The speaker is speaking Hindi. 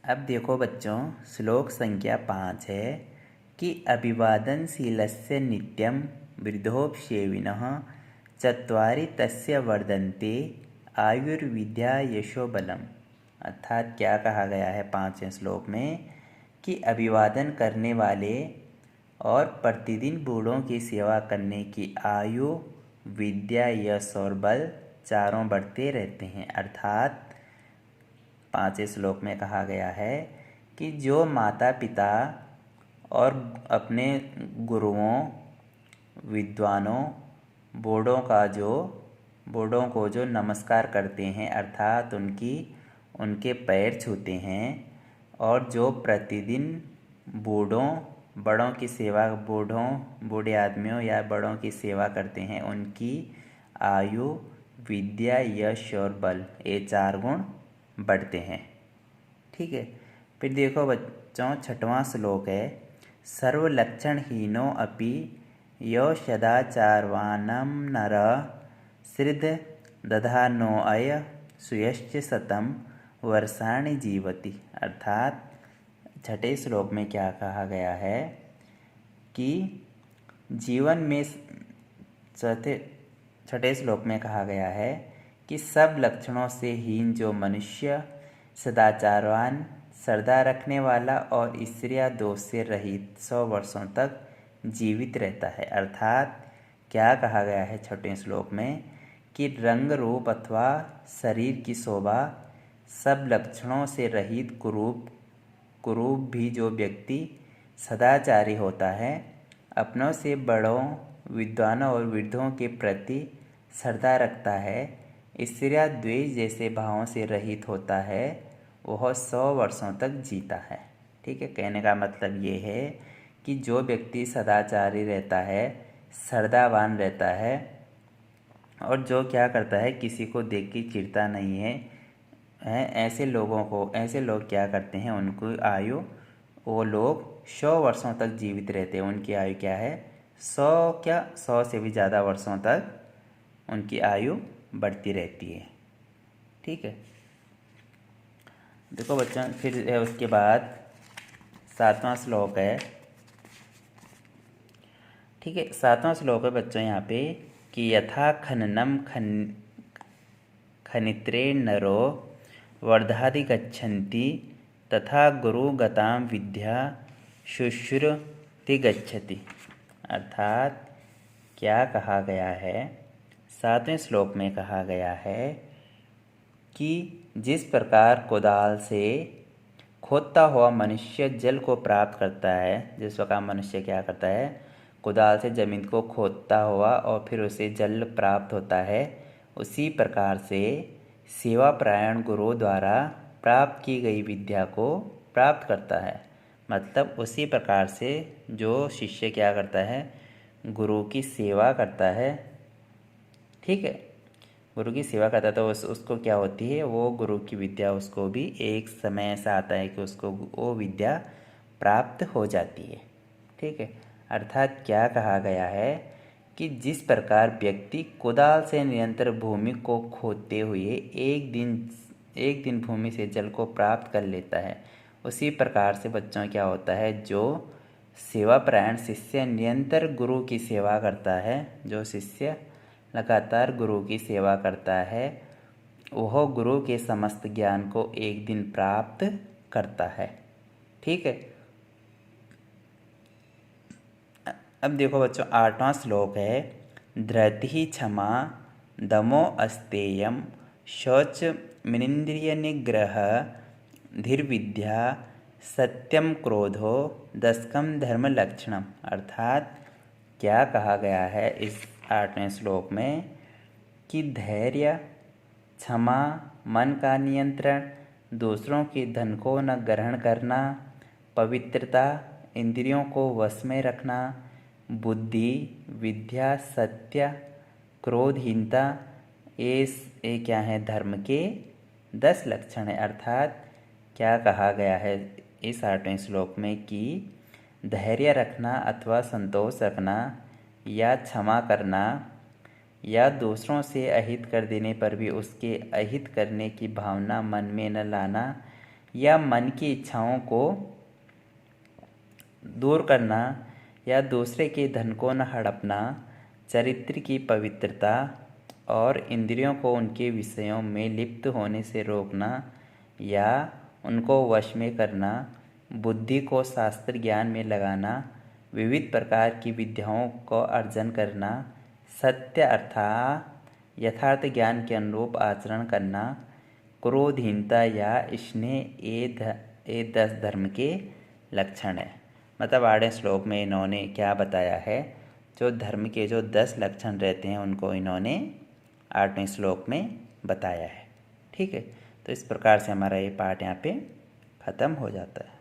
अब देखो बच्चों, श्लोक संख्या 5 है कि अभिवादनशीलस्य नित्यं वृद्धोपसेविनः चत्वारि तस्य वर्धन्ते आयुर्विद्या यशो बलम। अर्थात क्या कहा गया है 5वें श्लोक में कि अभिवादन करने वाले और प्रतिदिन बूढ़ों की सेवा करने की आयु, विद्या, यश और बल चारों बढ़ते रहते हैं। अर्थात 5वें श्लोक में कहा गया है कि जो माता पिता और अपने गुरुओं, विद्वानों, बूढ़ों को जो नमस्कार करते हैं, अर्थात उनके पैर छूते हैं, और जो प्रतिदिन बूढ़े आदमियों या बड़ों की सेवा करते हैं, उनकी आयु, विद्या, यश और बल, ये 4 गुण बढ़ते हैं। ठीक है। फिर देखो बच्चों, 6वां श्लोक है सर्वलक्षणहीनो अपि यो सदाचारवानं नरः श्रद्ध दधानोऽय सुयश्च शतं वर्षाणि जीवति। अर्थात 6ठे श्लोक में क्या कहा गया है कि जीवन में 6ठे श्लोक में कहा गया है कि सब लक्षणों से हीन जो मनुष्य सदाचारवान, श्रद्धा रखने वाला और स्त्रियां दोष से रहित 100 वर्षों तक जीवित रहता है। अर्थात क्या कहा गया है 6ठे श्लोक में कि रंग रूप अथवा शरीर की शोभा, सब लक्षणों से रहित कुरूप भी जो व्यक्ति सदाचारी होता है, अपनों से बड़ों, विद्वानों और वृद्धों के प्रति श्रद्धा रखता है, स्त्रियां द्वेष जैसे भावों से रहित होता है, वह 100 वर्षों तक जीता है। ठीक है। कहने का मतलब ये है कि जो व्यक्ति सदाचारी रहता है, श्रद्धावान रहता है और जो क्या करता है, किसी को देख के चिढ़ता नहीं है, ऐसे लोग क्या करते हैं, उनकी आयु, वो लोग 100 वर्षों तक जीवित रहते हैं। उनकी आयु क्या है, 100 से भी ज़्यादा वर्षों तक उनकी आयु बढ़ती रहती है। ठीक है। देखो बच्चों, फिर उसके बाद 7वां श्लोक है। ठीक है। 7वां श्लोक है बच्चों यहाँ पे कि यथा खननम खनित्रे नरो वर्धादि गच्छन्ति तथा गुरुगतां विद्या शुश्रुति गच्छति। अर्थात क्या कहा गया है, 7वें श्लोक में कहा गया है कि जिस प्रकार कुदाल से खोदता हुआ मनुष्य जल को प्राप्त करता है, जिस प्रकार मनुष्य क्या करता है, कुदाल से जमीन को खोदता हुआ और फिर उसे जल प्राप्त होता है, उसी प्रकार से सेवापरायण गुरु द्वारा प्राप्त की गई विद्या को प्राप्त करता है। मतलब उसी प्रकार से जो शिष्य क्या करता है, गुरु की सेवा करता है। ठीक है। गुरु की सेवा करता है तो उसको क्या होती है, वो गुरु की विद्या उसको भी एक समय ऐसा आता है कि उसको वो विद्या प्राप्त हो जाती है। ठीक है। अर्थात क्या कहा गया है कि जिस प्रकार व्यक्ति कुदाल से निरंतर भूमि को खोदते हुए एक दिन भूमि से जल को प्राप्त कर लेता है, उसी प्रकार से बच्चों क्या होता है, जो सेवापरायण शिष्य निरंतर गुरु की सेवा करता है, जो शिष्य लगातार गुरु की सेवा करता है, वह गुरु के समस्त ज्ञान को एक दिन प्राप्त करता है। ठीक है। अब देखो बच्चों, 8वां श्लोक है धृति क्षमा दमो अस्तेयम शौच मिनेन्द्रिय निग्रह धीर्विद्या सत्यम क्रोधो दशकम धर्म लक्षणम। अर्थात क्या कहा गया है इस 8वें श्लोक में कि धैर्य, क्षमा, मन का नियंत्रण, दूसरों के धन को न ग्रहण करना, पवित्रता, इंद्रियों को वश में रखना, बुद्धि, विद्या, सत्य, क्रोधहीनता, ये क्या है, धर्म के 10 लक्षण है। अर्थात क्या कहा गया है इस 8वें श्लोक में कि धैर्य रखना अथवा संतोष रखना या क्षमा करना या दूसरों से अहित कर देने पर भी उसके अहित करने की भावना मन में न लाना या मन की इच्छाओं को दूर करना या दूसरे के धन को न हड़पना, चरित्र की पवित्रता और इंद्रियों को उनके विषयों में लिप्त होने से रोकना या उनको वश में करना, बुद्धि को शास्त्र ज्ञान में लगाना, विविध प्रकार की विद्याओं को अर्जन करना, सत्य अर्थात यथार्थ ज्ञान के अनुरूप आचरण करना, क्रोधहीनता या स्नेह ये 10 धर्म के लक्षण है। मतलब 8वें श्लोक में इन्होंने क्या बताया है, जो धर्म के जो 10 लक्षण रहते हैं उनको इन्होंने 8वें श्लोक में बताया है। ठीक है, तो इस प्रकार से हमारा ये पाठ यहाँ पे ख़त्म हो जाता है।